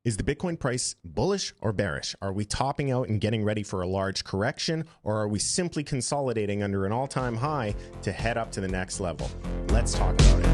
Is the Bitcoin price bullish or bearish? Are we topping out and getting ready for a large correction, or are we simply consolidating under an all-time high to head up to the next level? Let's talk about it.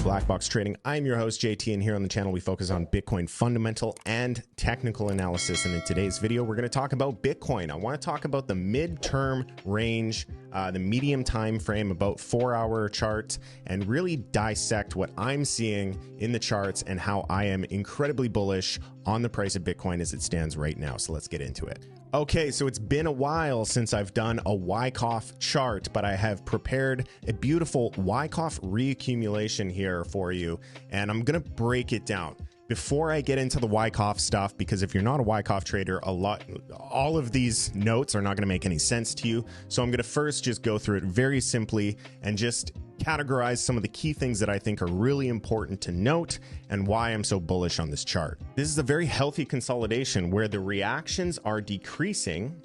Black Box Trading. I'm your host JT, and here on the channel we focus on Bitcoin fundamental and technical analysis. And in today's video we're going to talk about Bitcoin. I want to talk about the midterm range, the medium time frame, about 4-hour chart, and really dissect what I'm seeing in the charts and how I am incredibly bullish on the price of Bitcoin as it stands right now. So let's get into it. Okay, so it's been a while since I've done a Wyckoff chart, but I have prepared a beautiful Wyckoff reaccumulation here for you, and I'm gonna break it down. Before I get into the Wyckoff stuff, because if you're not a Wyckoff trader, all of these notes are not gonna make any sense to you. So I'm gonna first just go through it very simply and just categorize some of the key things that I think are really important to note and why I'm so bullish on this chart. This is a very healthy consolidation where the reactions are decreasing.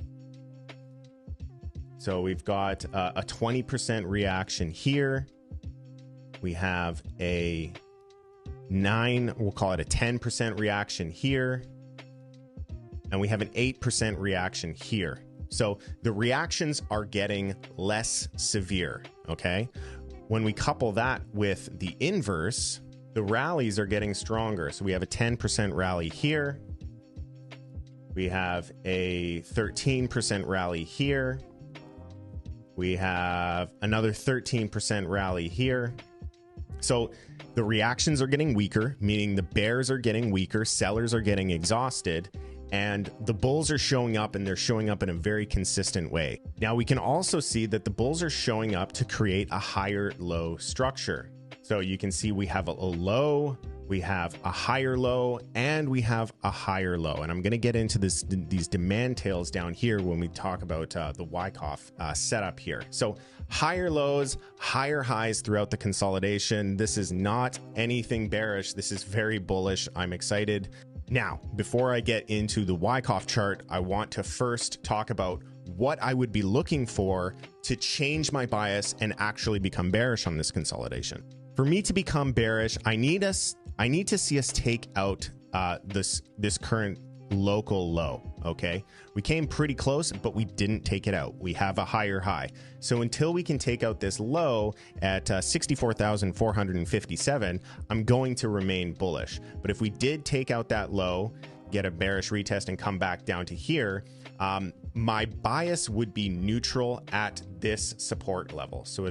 So we've got a 20% reaction here. We have a 10% reaction here. And we have an 8% reaction here. So the reactions are getting less severe, okay? When we couple that with the inverse, the rallies are getting stronger. So we have a 10% rally here. We have a 13% rally here. We have another 13% rally here. So the reactions are getting weaker, meaning the bears are getting weaker, sellers are getting exhausted, and the bulls are showing up, and they're showing up in a very consistent way. Now we can also see that the bulls are showing up to create a higher low structure. So you can see we have a low, we have a higher low, and we have a higher low. And I'm going to get into these demand tails down here when we talk about the Wyckoff setup here. So higher lows, higher highs throughout the consolidation. This is not anything bearish. This is very bullish. I'm excited. Now, before I get into the Wyckoff chart, I want to first talk about what I would be looking for to change my bias and actually become bearish on this consolidation. For me to become bearish, I need to see us take out this current local low. Okay, we came pretty close, but we didn't take it out. We have a higher high. So until we can take out this low at 64,457, I'm going to remain bullish. But if we did take out that low, get a bearish retest and come back down to here, my bias would be neutral at this support level. So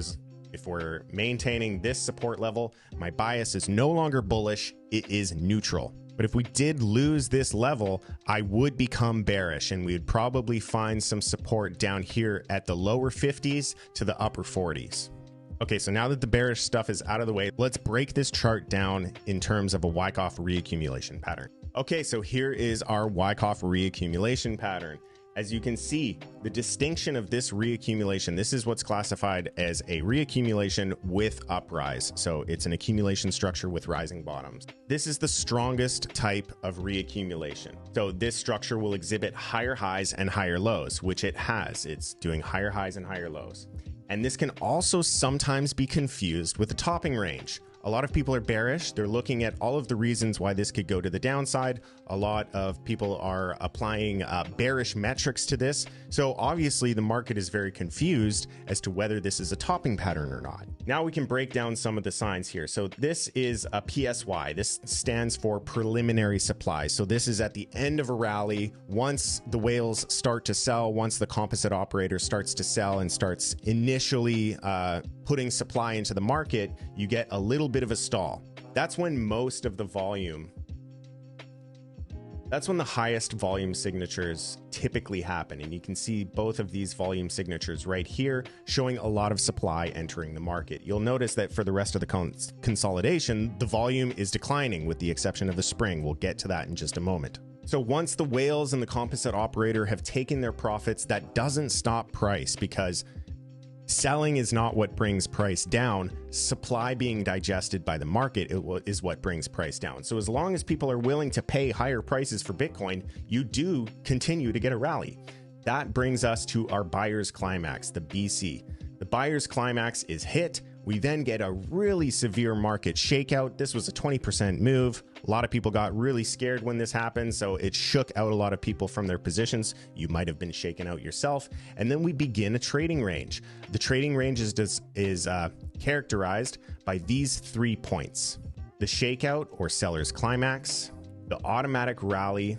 if we're maintaining this support level, my bias is no longer bullish, it is neutral. But if we did lose this level, I would become bearish, and we would probably find some support down here at the lower 50s to the upper 40s. Okay, so now that the bearish stuff is out of the way, let's break this chart down in terms of a Wyckoff reaccumulation pattern. Okay, so here is our Wyckoff reaccumulation pattern. As you can see, the distinction of this reaccumulation, this is what's classified as a reaccumulation with uprise. So it's an accumulation structure with rising bottoms. This is the strongest type of reaccumulation. So this structure will exhibit higher highs and higher lows, which it has. It's doing higher highs and higher lows. And this can also sometimes be confused with a topping range. A lot of people are bearish. They're looking at all of the reasons why this could go to the downside. A lot of people are applying bearish metrics to this. So obviously the market is very confused as to whether this is a topping pattern or not. Now we can break down some of the signs here. So this is a PSY. This stands for preliminary supply. So this is at the end of a rally. Once the whales start to sell, once the composite operator starts to sell and starts initially putting supply into the market, you get a little bit of a stall. That's when most of the volume, that's when the highest volume signatures typically happen. And you can see both of these volume signatures right here showing a lot of supply entering the market. You'll notice that for the rest of the consolidation, the volume is declining with the exception of the spring. We'll get to that in just a moment. So once the whales and the composite operator have taken their profits, that doesn't stop price, because selling is not what brings price down. Supply being digested by the market is what brings price down. So as long as people are willing to pay higher prices for Bitcoin, you do continue to get a rally. That brings us to our buyer's climax, the BC. The buyer's climax is hit. We then get a really severe market shakeout. This was a 20% move. A lot of people got really scared when this happened, so it shook out a lot of people from their positions. You might have been shaken out yourself. And then we begin a trading range. The trading range is characterized by these 3 points: the shakeout or seller's climax, the automatic rally,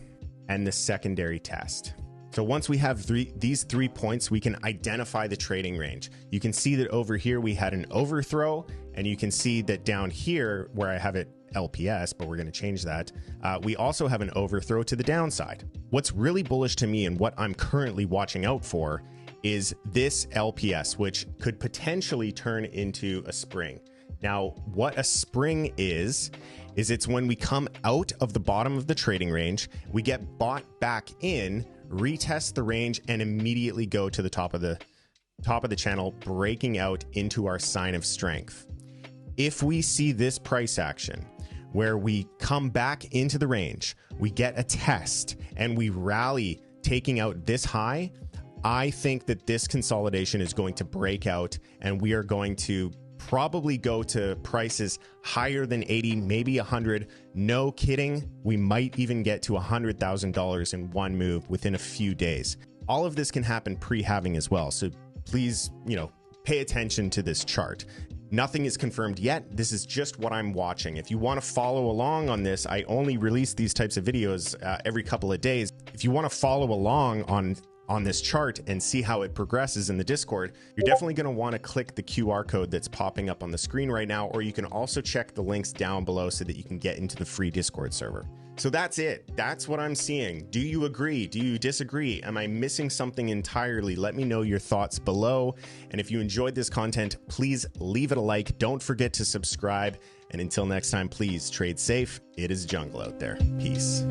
and the secondary test. So once we have these 3 points, we can identify the trading range. You can see that over here we had an overthrow, and you can see that down here where I have it LPS, but we're going to change that, we also have an overthrow to the downside. What's really bullish to me and what I'm currently watching out for is this LPS, which could potentially turn into a spring. Now, what a spring is it's when we come out of the bottom of the trading range, we get bought back in, retest the range, and immediately go to the top of the channel, breaking out into our sign of strength. If we see this price action where we come back into the range, we get a test, and we rally taking out this high, I think that this consolidation is going to break out, and we are going to probably go to prices higher than 80, maybe 100. No kidding. We might even get to $100,000 in one move within a few days. All of this can happen pre-halving as well. So please, pay attention to this chart. Nothing is confirmed yet. This is just what I'm watching. If you want to follow along on this, I only release these types of videos every couple of days. If you want to follow along on this chart and see how it progresses in the Discord, you're definitely going to want to click the QR code that's popping up on the screen right now, or you can also check the links down below so that you can get into the free Discord server. So that's it. That's what I'm seeing. Do you agree? Do you disagree? Am I missing something entirely? Let me know your thoughts below. And if you enjoyed this content, please leave it a like. Don't forget to subscribe. And until next time, please trade safe. It is jungle out there. Peace.